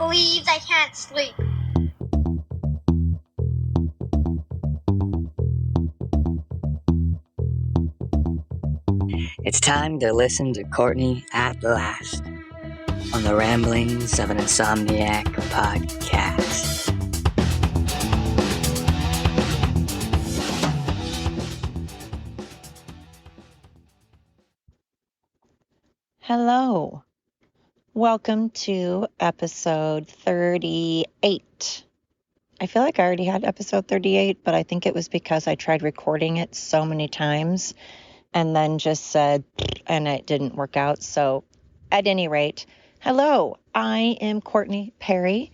believes I can't sleep. It's time to listen to Courtney at last on the Ramblings of an Insomniac podcast. Hello. Welcome to episode 38. I feel like I already had episode 38, but I think it was because I tried recording it so many times and then just said, and it didn't work out. So at any rate, hello, I am Courtney Perry.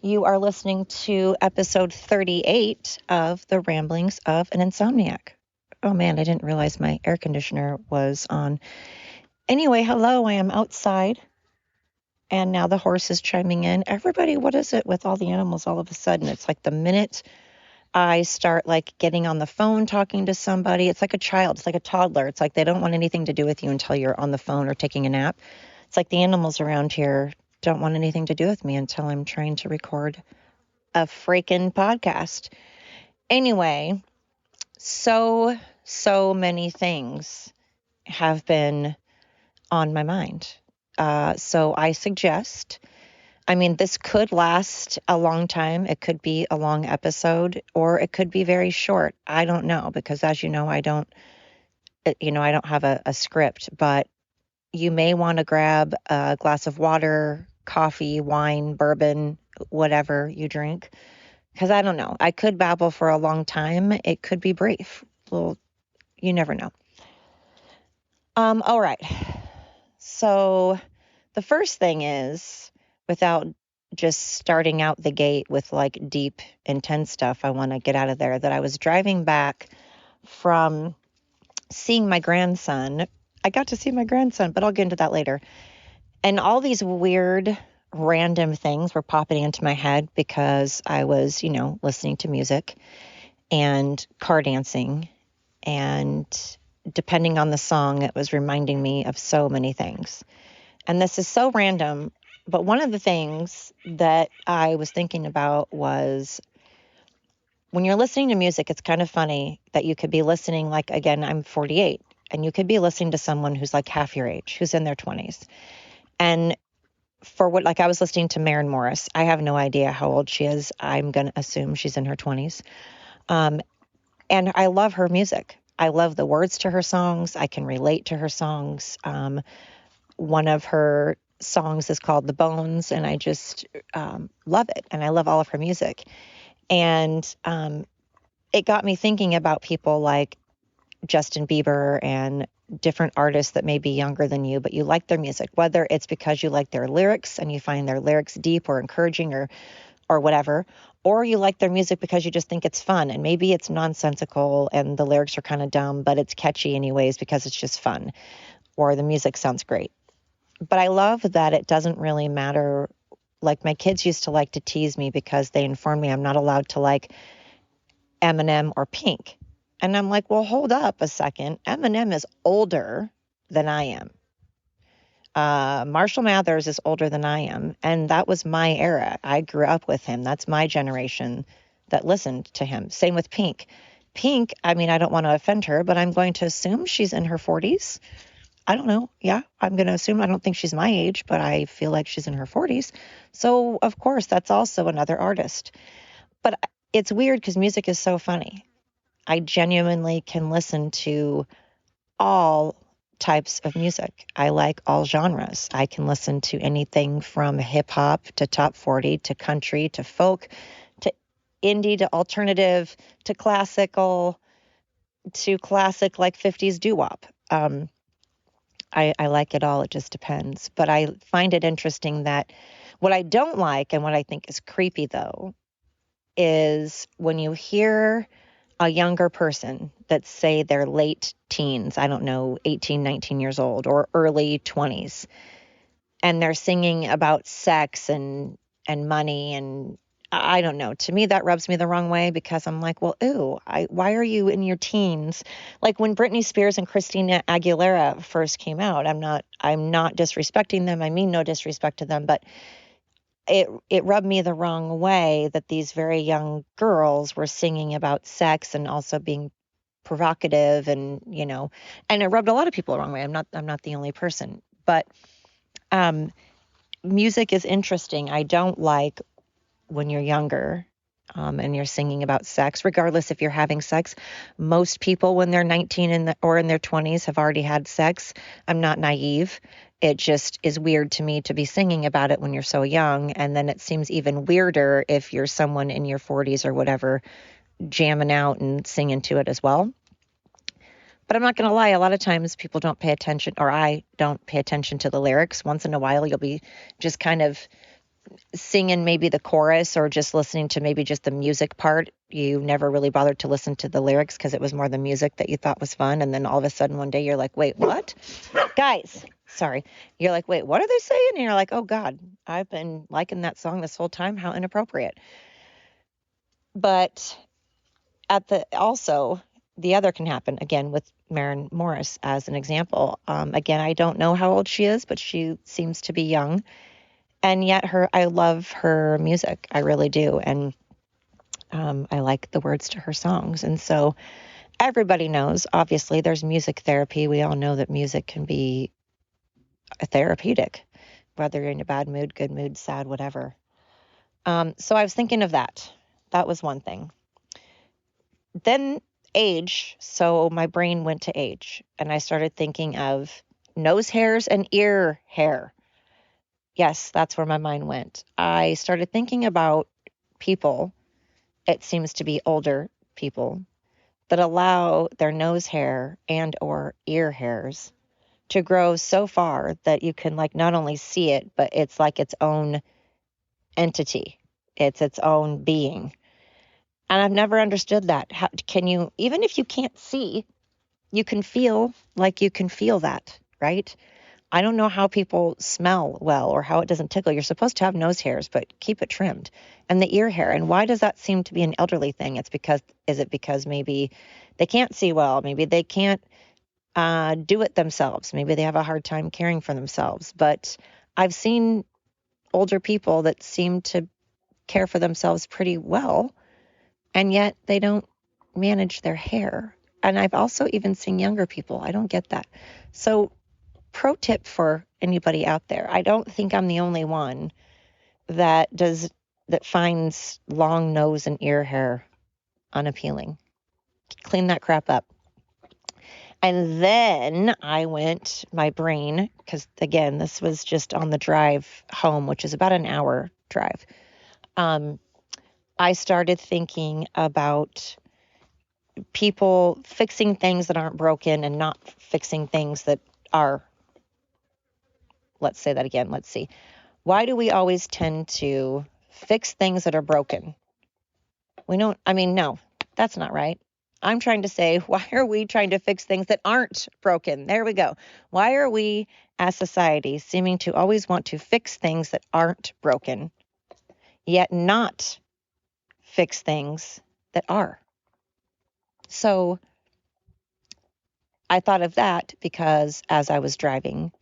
You are listening to episode 38 of the Ramblings of an Insomniac. Oh man, I didn't realize my air conditioner was on. Anyway, hello, I am outside. And now the horse is chiming in. Everybody, what is it with all the animals all of a sudden? It's like the minute I start like getting on the phone talking to somebody, it's like a child, it's like a toddler. It's like they don't want anything to do with you until you're on the phone or taking a nap. It's like the animals around here don't want anything to do with me until I'm trying to record a freaking podcast. Anyway, so many things have been on my mind. So I suggest, this could last a long time. It could be a long episode, or it could be very short. I don't know, because as you know, I don't have a script, but you may want to grab a glass of water, coffee, wine, bourbon, whatever you drink, because I don't know. I could babble for a long time. It could be brief. Well, you never know. All right. So the first thing is, without just starting out the gate with like deep, intense stuff, I want to get out of there, that I was driving back from seeing my grandson. I got to see my grandson, but I'll get into that later. And all these weird, random things were popping into my head because I was, listening to music and car dancing. And depending on the song, it was reminding me of so many things. And this is so random, but one of the things that I was thinking about was, when you're listening to music, it's kind of funny that you could be listening, like, again, I'm 48, and you could be listening to someone who's like half your age, who's in their 20s. And I was listening to Maren Morris. I have no idea how old she is. I'm going to assume she's in her 20s. And I love her music. I love the words to her songs. I can relate to her songs. One of her songs is called The Bones, and I just love it. And I love all of her music. And it got me thinking about people like Justin Bieber and different artists that may be younger than you, but you like their music, whether it's because you like their lyrics and you find their lyrics deep or encouraging or whatever, or you like their music because you just think it's fun, and maybe it's nonsensical and the lyrics are kind of dumb, but it's catchy anyways because it's just fun, or the music sounds great. But I love that it doesn't really matter. Like, my kids used to like to tease me because they informed me I'm not allowed to like Eminem or Pink. And I'm like, well, hold up a second. Eminem is older than I am. Marshall Mathers is older than I am. And that was my era. I grew up with him. That's my generation that listened to him. Same with Pink. Pink, I don't want to offend her, but I'm going to assume she's in her 40s. I don't know. Yeah, I'm going to assume. I don't think she's my age, but I feel like she's in her 40s. So, of course, that's also another artist. But it's weird because music is so funny. I genuinely can listen to all types of music. I like all genres. I can listen to anything from hip hop to top 40 to country to folk to indie to alternative to classical to classic like 50s doo-wop. I like it all. It just depends. But I find it interesting that what I don't like, and what I think is creepy though, is when you hear a younger person that's, say, they're late teens, 18, 19 years old, or early 20s, and they're singing about sex and money, and I don't know. To me, that rubs me the wrong way, because I'm like, well, ew, why are you in your teens? Like when Britney Spears and Christina Aguilera first came out, I'm not disrespecting them. I mean no disrespect to them, but it rubbed me the wrong way that these very young girls were singing about sex and also being provocative, and and it rubbed a lot of people the wrong way. I'm not the only person, but music is interesting. I don't like when you're younger and you're singing about sex, regardless if you're having sex. Most people when they're 19 or in their 20s have already had sex. I'm not naive. It just is weird to me to be singing about it when you're so young. And then it seems even weirder if you're someone in your 40s or whatever, jamming out and singing to it as well. But I'm not going to lie, a lot of times people don't pay attention, or I don't pay attention to the lyrics. Once in a while, you'll be just kind of singing maybe the chorus or just listening to maybe just the music part. You never really bothered to listen to the lyrics because it was more the music that you thought was fun. And then all of a sudden one day you're like, wait, what? Guys, sorry. You're like, wait, what are they saying? And you're like, oh God, I've been liking that song this whole time. How inappropriate. But also the other can happen again with Maren Morris as an example. Again, I don't know how old she is, but she seems to be young. And yet I love her music. I really do. And I like the words to her songs. And so everybody knows, obviously, there's music therapy. We all know that music can be therapeutic, whether you're in a bad mood, good mood, sad, whatever. So I was thinking of that. That was one thing. Then age. So my brain went to age. And I started thinking of nose hairs and ear hair. Yes, that's where my mind went. I started thinking about people, it seems to be older people, that allow their nose hair and or ear hairs to grow so far that you can not only see it, but it's like its own entity. It's its own being. And I've never understood that. How can you, even if you can't see, you can feel like you can feel that, right? I don't know how people smell well or how it doesn't tickle. You're supposed to have nose hairs, but keep it trimmed. And the ear hair. And why does that seem to be an elderly thing? Is it because maybe they can't see well? Maybe they can't do it themselves. Maybe they have a hard time caring for themselves. But I've seen older people that seem to care for themselves pretty well, and yet they don't manage their hair. And I've also even seen younger people. I don't get that. So pro tip for anybody out there. I don't think I'm the only one that finds long nose and ear hair unappealing. Clean that crap up. And then my brain, because again, this was just on the drive home, which is about an hour drive. I started thinking about people fixing things that aren't broken and not fixing things that are. Let's say that again. Let's see. Why do we always tend to fix things that are broken? No, that's not right. I'm trying to say, why are we trying to fix things that aren't broken? There we go. Why are we as society seeming to always want to fix things that aren't broken, yet not fix things that are? So I thought of that because as I was driving,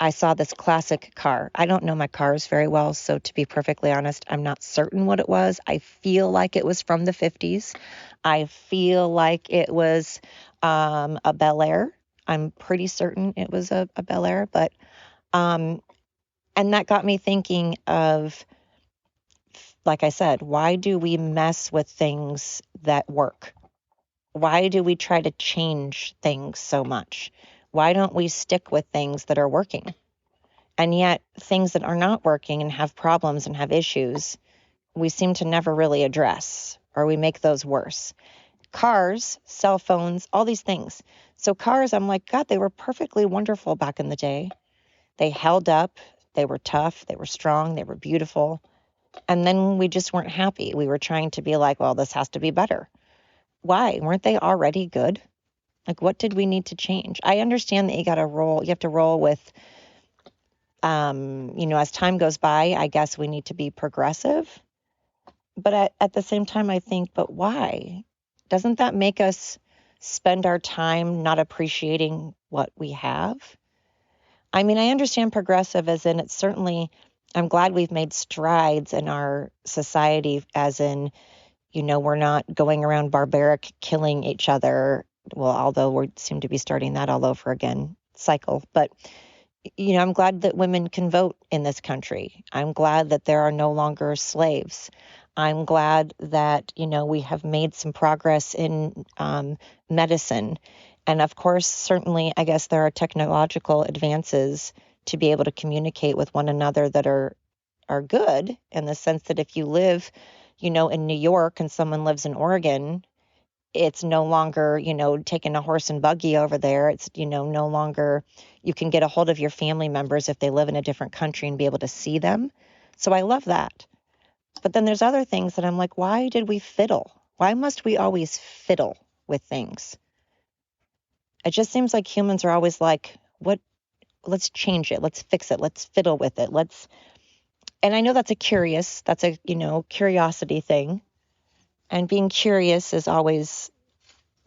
I saw this classic car. I don't know my cars very well, so to be perfectly honest, I'm not certain what it was. I feel like it was from the 50s. I feel like it was a Bel Air. I'm pretty certain it was a Bel Air, but and that got me thinking of, like I said, why do we mess with things that work? Why do we try to change things so much? Why don't we stick with things that are working? And yet things that are not working and have problems and have issues, we seem to never really address, or we make those worse. Cars, cell phones, all these things. So cars, I'm like, God, they were perfectly wonderful back in the day. They held up. They were tough. They were strong. They were beautiful. And then we just weren't happy. We were trying to be like, well, this has to be better. Why? Weren't they already good? Like, what did we need to change? I understand that you have to roll with, as time goes by, I guess we need to be progressive. But at the same time, I think, but why? Doesn't that make us spend our time not appreciating what we have? I mean, I understand progressive as in it's certainly I'm glad we've made strides in our society, as in, we're not going around barbaric killing each other. Well, although we seem to be starting that all over again cycle. But, I'm glad that women can vote in this country. I'm glad that there are no longer slaves. I'm glad that, we have made some progress in medicine. And of course, certainly, I guess there are technological advances to be able to communicate with one another that are good, in the sense that if you live, in New York and someone lives in Oregon, it's no longer, taking a horse and buggy over there. It's, no longer, you can get a hold of your family members if they live in a different country and be able to see them. So I love that. But then there's other things that I'm like, why did we fiddle? Why must we always fiddle with things? It just seems like humans are always like, let's change it. Let's fix it. Let's fiddle with it. And I know that's a curiosity thing. And being curious is always,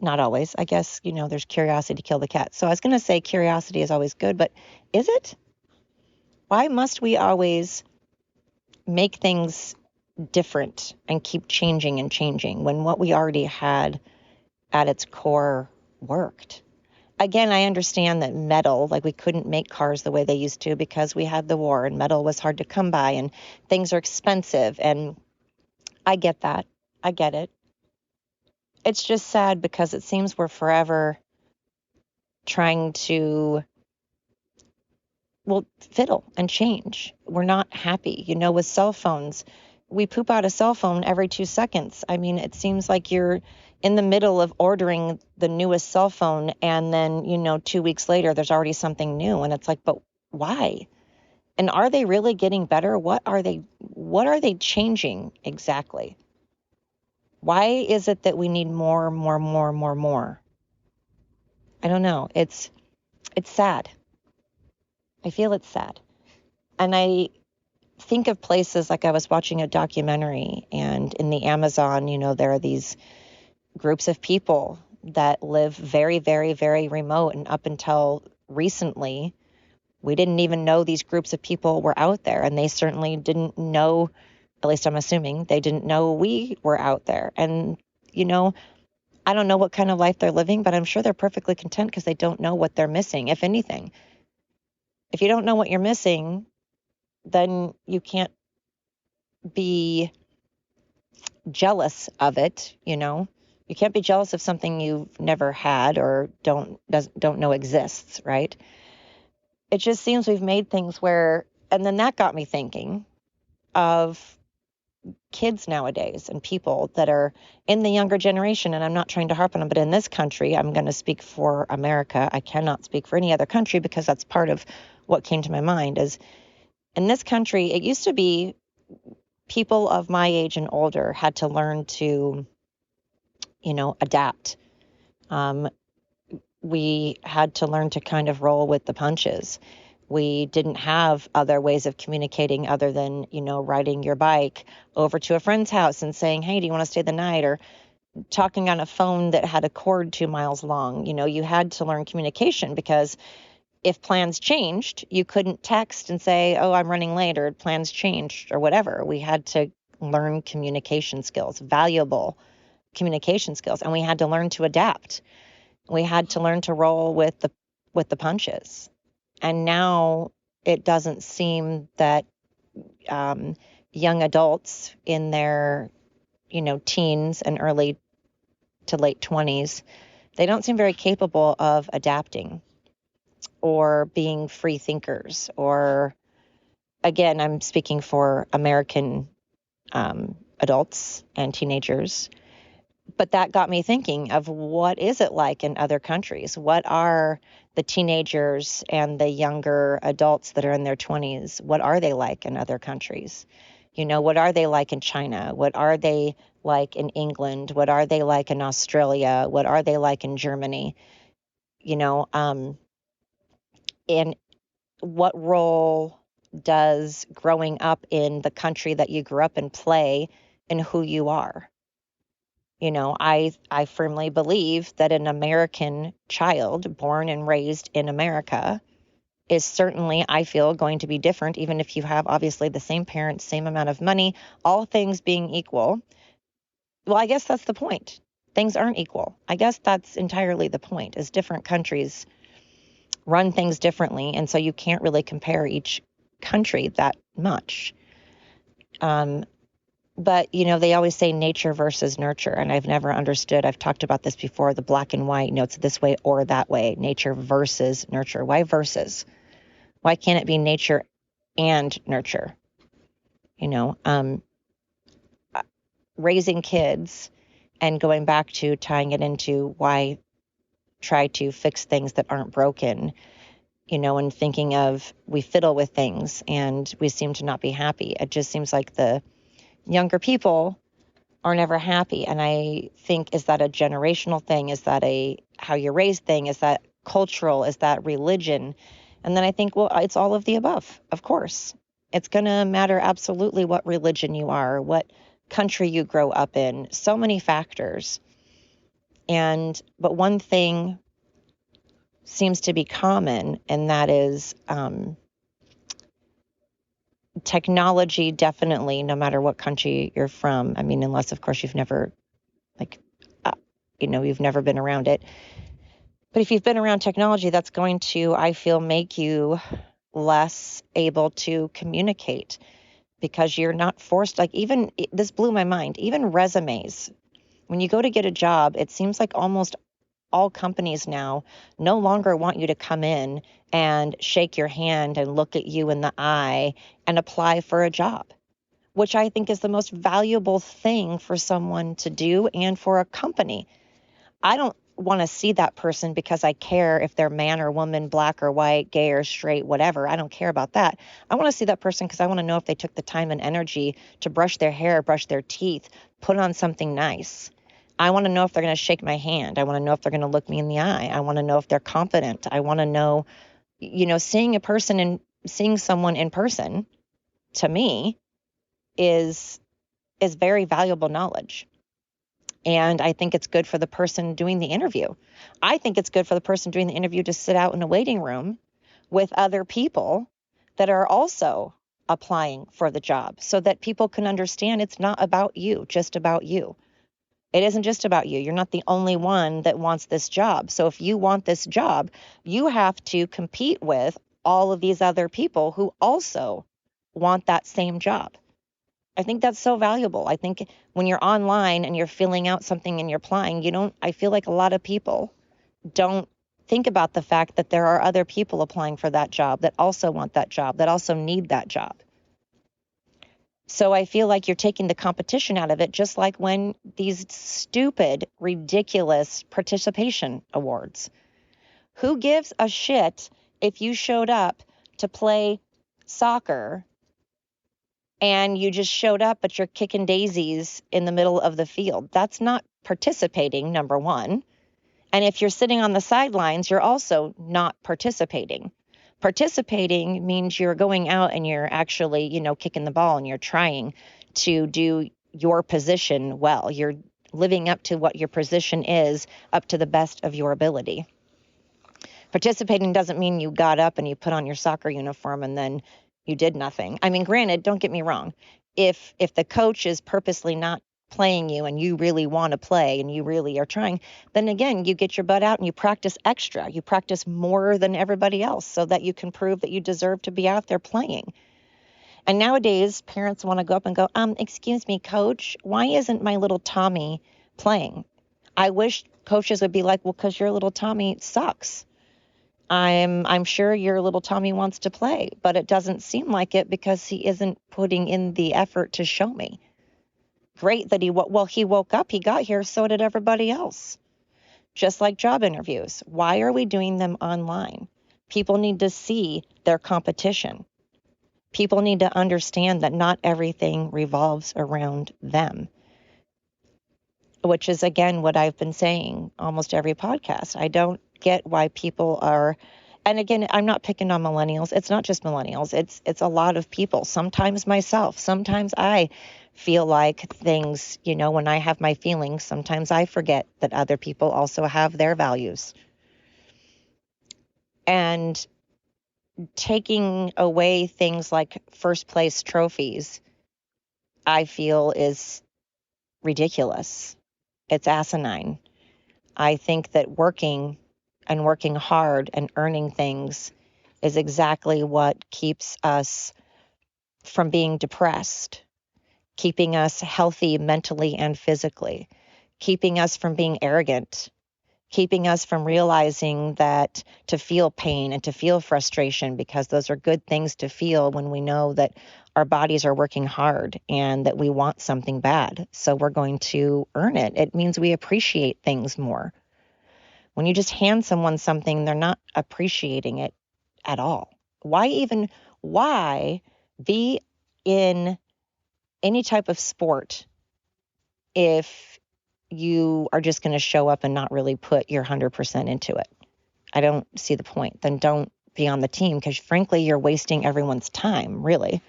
not always, I guess, there's curiosity to kill the cat. So I was going to say curiosity is always good, but is it? Why must we always make things different and keep changing and changing when what we already had at its core worked? Again, I understand that metal, like we couldn't make cars the way they used to because we had the war and metal was hard to come by and things are expensive. And I get that. I get it. It's just sad because it seems we're forever trying to, fiddle and change. We're not happy. With cell phones, we poop out a cell phone every 2 seconds. I mean, it seems like you're in the middle of ordering the newest cell phone and then, 2 weeks later, there's already something new. And it's like, but why? And are they really getting better? What are they changing exactly? Why is it that we need more? I don't know. It's sad. I feel it's sad. And I think of places like I was watching a documentary, and in the Amazon, there are these groups of people that live very, very, very remote. And up until recently, we didn't even know these groups of people were out there. And they certainly didn't know, at least I'm assuming, they didn't know we were out there. And, I don't know what kind of life they're living, but I'm sure they're perfectly content because they don't know what they're missing, if anything. If you don't know what you're missing, then you can't be jealous of it. You can't be jealous of something you've never had or don't know exists, right? It just seems we've made things where, and then that got me thinking of kids nowadays and people that are in the younger generation. And I'm not trying to harp on them, but in this country, I'm going to speak for America. I cannot speak for any other country because that's part of what came to my mind. Is in this country, it used to be people of my age and older had to learn to, adapt. We had to learn to kind of roll with the punches. We didn't have other ways of communicating other than, riding your bike over to a friend's house and saying, hey, do you want to stay the night? Or talking on a phone that had a cord 2 miles long. You had to learn communication because if plans changed, you couldn't text and say, oh, I'm running late, or plans changed or whatever. We had to learn communication skills, valuable communication skills, and we had to learn to adapt. We had to learn to roll with the punches. And now it doesn't seem that young adults in their, teens and early to late 20s, they don't seem very capable of adapting or being free thinkers. Or, again, I'm speaking for American adults and teenagers. But that got me thinking of what is it like in other countries? What are the teenagers and the younger adults that are in their 20s? What are they like in other countries? What are they like in China? What are they like in England? What are they like in Australia? What are they like in Germany? And what role does growing up in the country that you grew up in play in who you are? I firmly believe that an American child born and raised in America is certainly, I feel, going to be different, even if you have obviously the same parents, same amount of money, all things being equal. Well, I guess that's the point. Things aren't equal. I guess that's entirely the point, is different countries run things differently. And so you can't really compare each country that much. But, they always say nature versus nurture. And I've never understood. I've talked about this before, the black and white, it's this way or that way, nature versus nurture. Why versus? Why can't it be nature and nurture? Raising kids and going back to tying it into why try to fix things that aren't broken, and thinking of we fiddle with things and we seem to not be happy. It just seems like the younger people are never happy. And I think, is that a generational thing? Is that a how you're raised thing? Is that cultural? Is that religion? And then I think, well, it's all of the above, of course. It's going to matter absolutely what religion you are, what country you grow up in, so many factors. But one thing seems to be common, and that is technology, definitely, no matter what country you're from. I mean, unless, of course, you've never, you've never been around it. But if you've been around technology, that's going to, I feel, make you less able to communicate because you're not forced. This blew my mind, even resumes. When you go to get a job, it seems like almost all companies now no longer want you to come in and shake your hand and look at you in the eye and apply for a job, which I think is the most valuable thing for someone to do and for a company. I don't want to see that person because I care if they're man or woman, black or white, gay or straight, whatever. I don't care about that. I want to see that person because I want to know if they took the time and energy to brush their hair, brush their teeth, put on something nice. I want to know if they're going to shake my hand. I want to know if they're going to look me in the eye. I want to know if they're confident. I want to know, seeing a person and seeing someone in person, to me, is very valuable knowledge. And I think it's good for the person doing the interview. I think it's good for the person doing the interview to sit out in a waiting room with other people that are also applying for the job so that people can understand it's not about you, just about you. It isn't just about you. You're not the only one that wants this job. So if you want this job, you have to compete with all of these other people who also want that same job. I think that's so valuable. I think when you're online and you're filling out something and you're applying, I feel like a lot of people don't think about the fact that there are other people applying for that job that also want that job, that also need that job. So I feel like you're taking the competition out of it, just like when these stupid, ridiculous participation awards. Who gives a shit if you showed up to play soccer and you just showed up, but you're kicking daisies in the middle of the field? That's not participating, number one. And if you're sitting on the sidelines, you're also not participating. Participating means you're going out and you're actually, kicking the ball and you're trying to do your position well. You're living up to what your position is up to the best of your ability. Participating doesn't mean you got up and you put on your soccer uniform and then you did nothing. I mean, granted, don't get me wrong. If the coach is purposely not playing you and you really want to play and you really are trying, then again, you get your butt out and you practice extra. You practice more than everybody else so that you can prove that you deserve to be out there playing. And nowadays, parents want to go up and go, excuse me, coach, why isn't my little Tommy playing? I wish coaches would be like, well, because your little Tommy sucks. I'm sure your little Tommy wants to play, but it doesn't seem like it because he isn't putting in the effort to show me. Great that he woke up, he got here, so did everybody else. Just like job interviews. Why are we doing them online? People need to see their competition. People need to understand that not everything revolves around them, which is, again, what I've been saying almost every podcast. I don't get why people are, and again, I'm not picking on millennials. It's not just millennials. It's a lot of people. Sometimes myself. Sometimes I feel like things, when I have my feelings, sometimes I forget that other people also have their values. And taking away things like first place trophies, I feel is ridiculous. It's asinine. I think that working and working hard and earning things is exactly what keeps us from being depressed, keeping us healthy mentally and physically, keeping us from being arrogant, keeping us from realizing that to feel pain and to feel frustration, because those are good things to feel when we know that our bodies are working hard and that we want something bad. So we're going to earn it. It means we appreciate things more. When you just hand someone something, they're not appreciating it at all. Why be in any type of sport if you are just going to show up and not really put your 100% into it? I don't see the point. Then don't be on the team, because frankly, you're wasting everyone's time, really.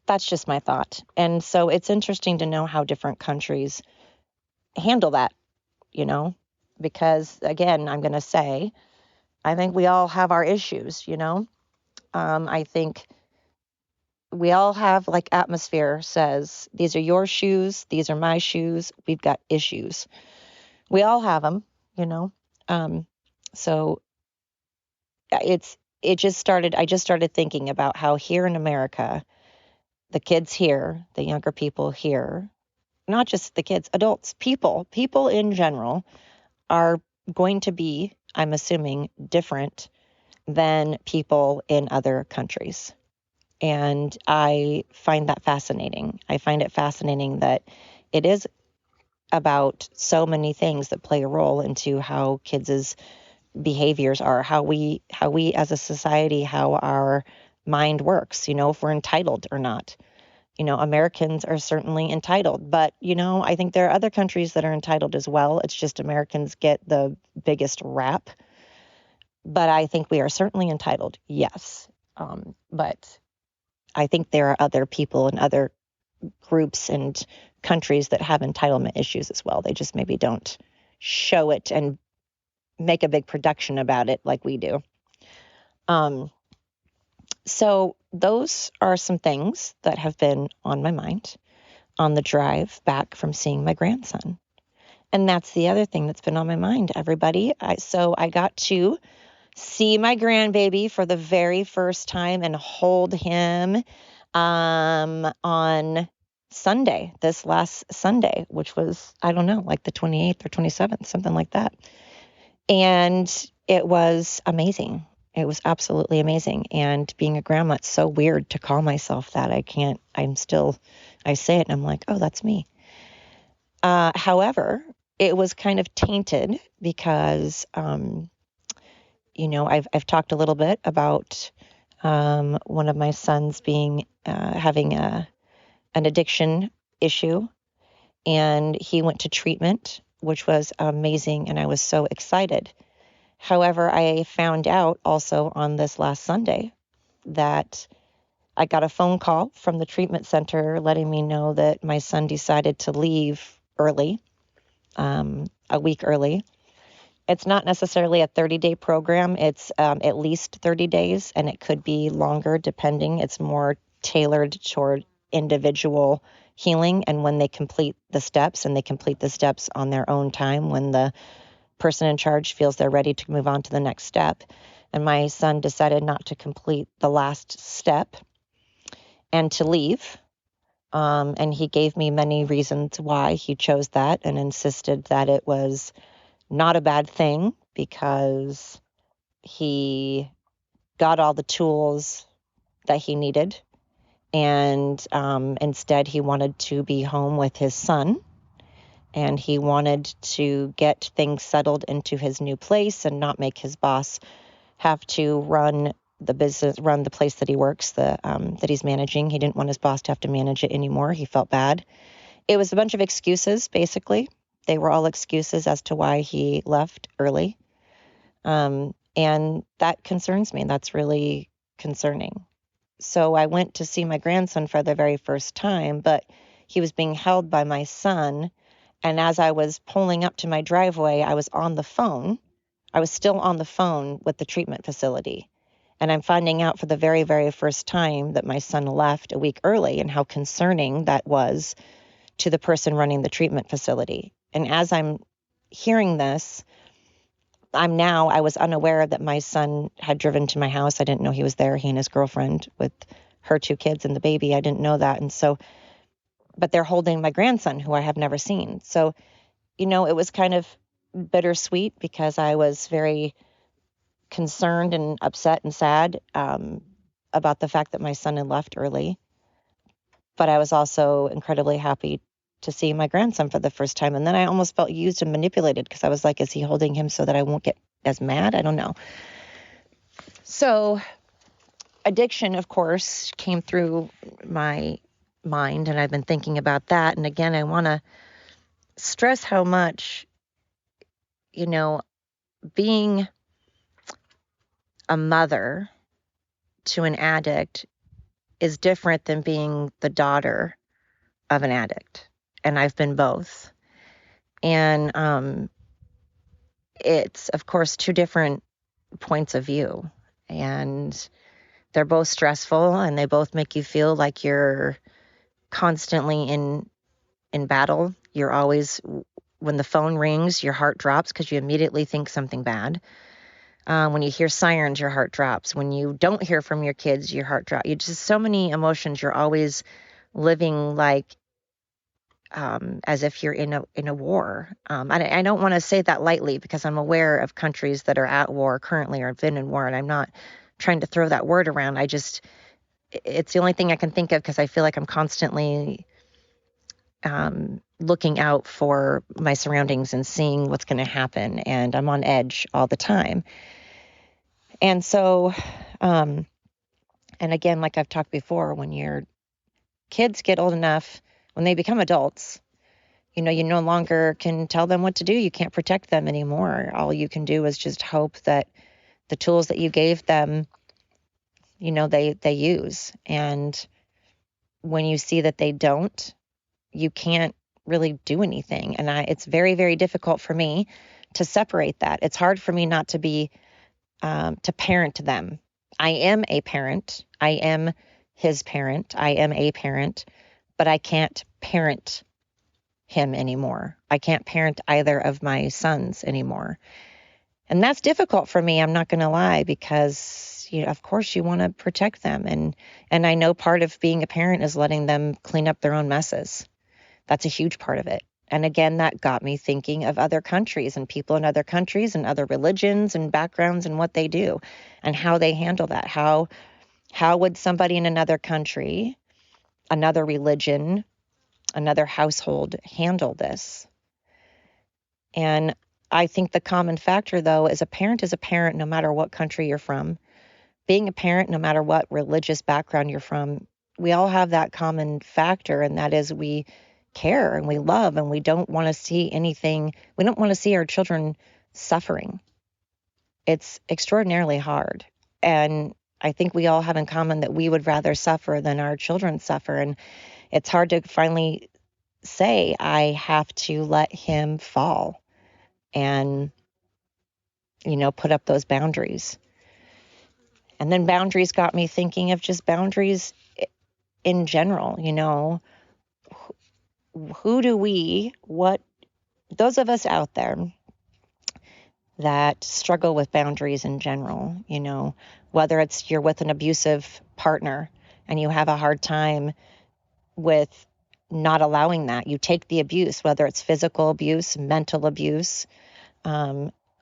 That's just my thought. And so it's interesting to know how different countries handle that, because again, I'm going to say, I think we all have our issues, I think we all have, like Atmosphere says, these are your shoes, these are my shoes, we've got issues. We all have them, you know. So I just started thinking about how here in America, the kids here, the younger people here, not just the kids, adults, people in general are going to be, I'm assuming, different than people in other countries. And I find that fascinating. I find it fascinating that it is about so many things that play a role into how kids' behaviors are, how we as a society, how our mind works, if we're entitled or not. Americans are certainly entitled, but, I think there are other countries that are entitled as well. It's just Americans get the biggest rap. But I think we are certainly entitled, yes. But I think there are other people and other groups and countries that have entitlement issues as well. They just maybe don't show it and make a big production about it like we do. So those are some things that have been on my mind on the drive back from seeing my grandson. And that's the other thing that's been on my mind, everybody. So I got to see my grandbaby for the very first time and hold him on Sunday, this last Sunday, which was, I don't know, like the 28th or 27th, something like that. And it was amazing. It was absolutely amazing. And being a grandma, it's so weird to call myself that. I say it and I'm like, oh, that's me. However, it was kind of tainted because, I've talked a little bit about one of my sons having an addiction issue, and he went to treatment, which was amazing, and I was so excited. However, I found out also on this last Sunday that I got a phone call from the treatment center letting me know that my son decided to leave early, a week early. It's not necessarily a 30-day program. It's at least 30 days, and it could be longer depending. It's more tailored toward individual healing and when they complete the steps, and they complete the steps on their own time when the person in charge feels they're ready to move on to the next step. And my son decided not to complete the last step and to leave. And he gave me many reasons why he chose that and insisted that it was not a bad thing because he got all the tools that he needed. And instead, he wanted to be home with his son. And he wanted to get things settled into his new place and not make his boss have to run the business, run the place that he works, that he's managing. He didn't want his boss to have to manage it anymore. He felt bad. It was a bunch of excuses, basically. They were all excuses as to why he left early. And that concerns me. That's really concerning. So I went to see my grandson for the very first time, but he was being held by my son. And as I was pulling up to my driveway, I was on the phone. I was still on the phone with the treatment facility. And I'm finding out for the very, very first time that my son left a week early and how concerning that was to the person running the treatment facility. And as I'm hearing this, I was unaware that my son had driven to my house. I didn't know he was there, he and his girlfriend with her 2 kids and the baby. I didn't know that. And so, but they're holding my grandson, who I have never seen. So, it was kind of bittersweet because I was very concerned and upset and sad about the fact that my son had left early. But I was also incredibly happy to see my grandson for the first time. And then I almost felt used and manipulated because I was like, is he holding him so that I won't get as mad? I don't know. So addiction, of course, came through my mind, and I've been thinking about that. And again, I want to stress how much, being a mother to an addict is different than being the daughter of an addict. And I've been both. And it's, of course, 2 different points of view. And they're both stressful, and they both make you feel like you're constantly in battle. You're always, when the phone rings, your heart drops because you immediately think something bad. When you hear sirens, your heart drops. When you don't hear from your kids, your heart drops. You just, so many emotions. You're always living like as if you're in a war. I don't want to say that lightly because I'm aware of countries that are at war currently or have been in war, and I'm not trying to throw that word around. It's the only thing I can think of because I feel like I'm constantly looking out for my surroundings and seeing what's going to happen, and I'm on edge all the time. And so, and again, like I've talked before, when your kids get old enough, when they become adults, you no longer can tell them what to do. You can't protect them anymore. All you can do is just hope that the tools that you gave them, they use. And when you see that they don't, you can't really do anything. And it's very, very difficult for me to separate that. It's hard for me not to be, to parent them. I am a parent. I am his parent. I am a parent, but I can't parent him anymore. I can't parent either of my sons anymore. And that's difficult for me, I'm not going to lie, because of course you want to protect them. And I know part of being a parent is letting them clean up their own messes. That's a huge part of it. And again, that got me thinking of other countries and people in other countries and other religions and backgrounds and what they do and how they handle that. How would somebody in another country, another religion, another household handle this? And I think the common factor, though, is a parent no matter what country you're from. Being a parent, no matter what religious background you're from, we all have that common factor, and that is we care and we love, and we don't want to see anything. We don't want to see our children suffering. It's extraordinarily hard. And I think we all have in common that we would rather suffer than our children suffer. And it's hard to finally say, I have to let him fall and, put up those boundaries. And then boundaries got me thinking of just boundaries in general. Who do those of us out there that struggle with boundaries in general, whether it's you're with an abusive partner and you have a hard time with not allowing that. You take the abuse, whether it's physical abuse, mental abuse,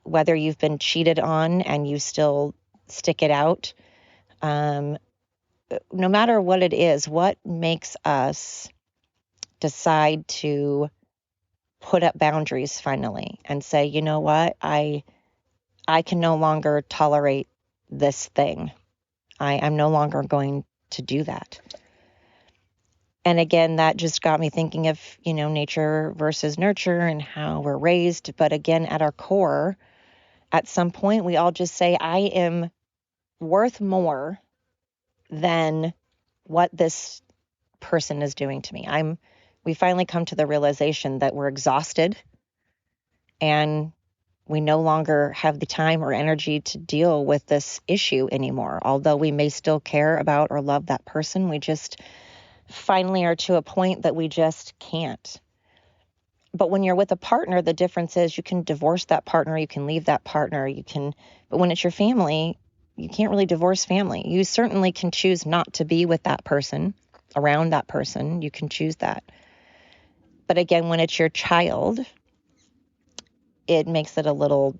whether you've been cheated on and you still stick it out. No matter what it is, what makes us decide to put up boundaries finally and say, you know what, I can no longer tolerate this thing. I'm no longer going to do that. And again, that just got me thinking of, nature versus nurture and how we're raised. But again, at our core, at some point, we all just say, I am worth more than what this person is doing to me. We finally come to the realization that we're exhausted and We no longer have the time or energy to deal with this issue anymore. Although we may still care about or love that person, we just finally are to a point that we just can't. But when you're with a partner, the difference is you can divorce that partner, you can leave that partner, but when it's your family, you can't really divorce family. You certainly can choose not to be with that person, around that person. You can choose that. But again, when it's your child, it makes it a little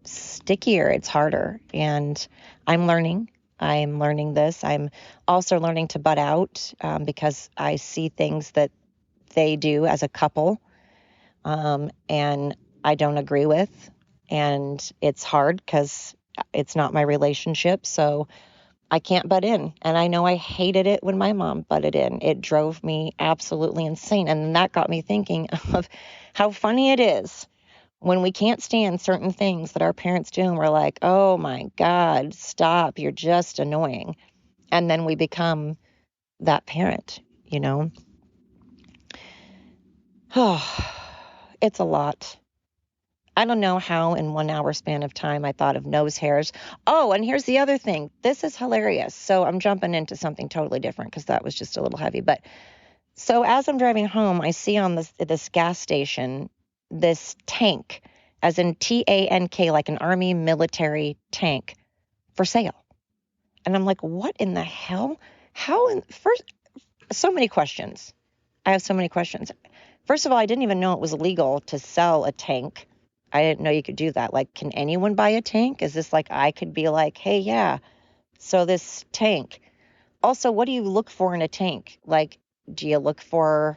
stickier. It's harder. And I'm learning this. I'm also learning to butt out because I see things that they do as a couple and I don't agree with. And it's hard because it's not my relationship. So I can't butt in. And I know I hated it when my mom butted in. It drove me absolutely insane. And that got me thinking of how funny it is when we can't stand certain things that our parents do. And we're like, oh my God, stop. You're just annoying. And then we become that parent, you know? Oh, it's a lot. I don't know how in 1 hour span of time I thought of nose hairs. Oh, and here's the other thing. This is hilarious. So I'm jumping into something totally different because that was just a little heavy. But so as I'm driving home, I see on this gas station this tank, as in TANK, like an army military tank for sale. And I'm like, what in the hell? First, so many questions. I have so many questions. First of all, I didn't even know it was illegal to sell a tank. I didn't know you could do that. Like, can anyone buy a tank? Is this like I could be like, hey, yeah, so this tank. Also, what do you look for in a tank? Like, do you look for,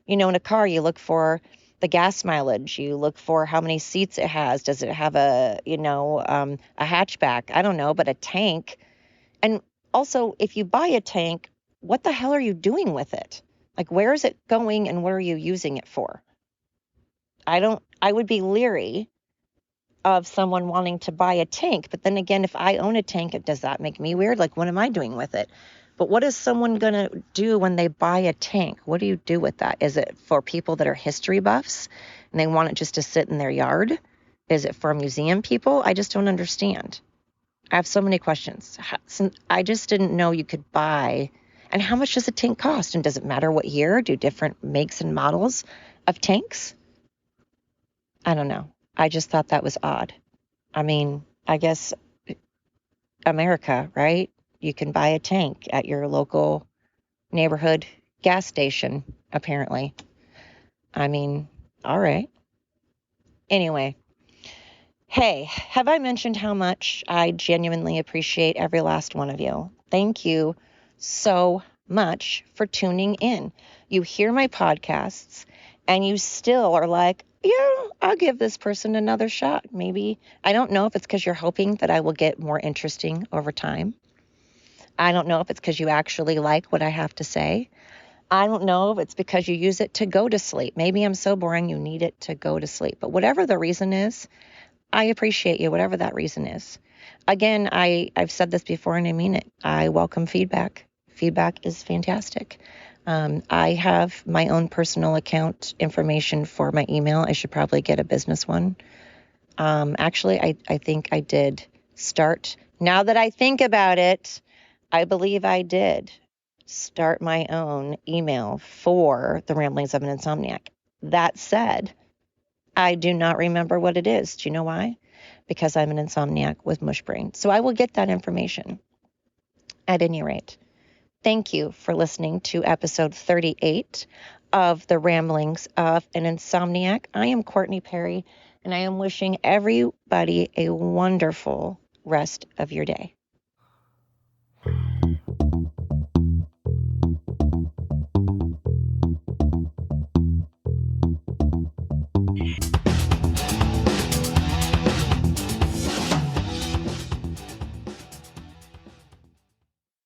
in a car, you look for the gas mileage. You look for how many seats it has. Does it have a hatchback? I don't know, but a tank. And also, if you buy a tank, what the hell are you doing with it? Like, where is it going and what are you using it for? I would be leery of someone wanting to buy a tank. But then again, if I own a tank, does that make me weird? Like, what am I doing with it? But what is someone going to do when they buy a tank? What do you do with that? Is it for people that are history buffs and they want it just to sit in their yard? Is it for museum people? I just don't understand. I have so many questions. I just didn't know you could buy. And how much does a tank cost? And does it matter what year? Do different makes and models of tanks? I don't know. I just thought that was odd. I mean, I guess America, right? You can buy a tank at your local neighborhood gas station, apparently. I mean, all right. Anyway, hey, have I mentioned how much I genuinely appreciate every last one of you? Thank you so much for tuning in. You hear my podcasts and you still are like, yeah, I'll give this person another shot. Maybe, I don't know if it's because you're hoping that I will get more interesting over time. I don't know if it's because you actually like what I have to say. I don't know if it's because you use it to go to sleep. Maybe I'm so boring you need it to go to sleep. But whatever the reason is, I appreciate you, whatever that reason is. Again, I've said this before and I mean it. I welcome feedback. Feedback is fantastic. I have my own personal account information for my email. I should probably get a business one. Actually, I think I did start. Now that I think about it, I believe I did start my own email for the Ramblings of an Insomniac. That said, I do not remember what it is. Do you know why? Because I'm an insomniac with mush brain. So I will get that information. At any rate, thank you for listening to episode 38 of the Ramblings of an Insomniac. I am Courtney Perry, and I am wishing everybody a wonderful rest of your day.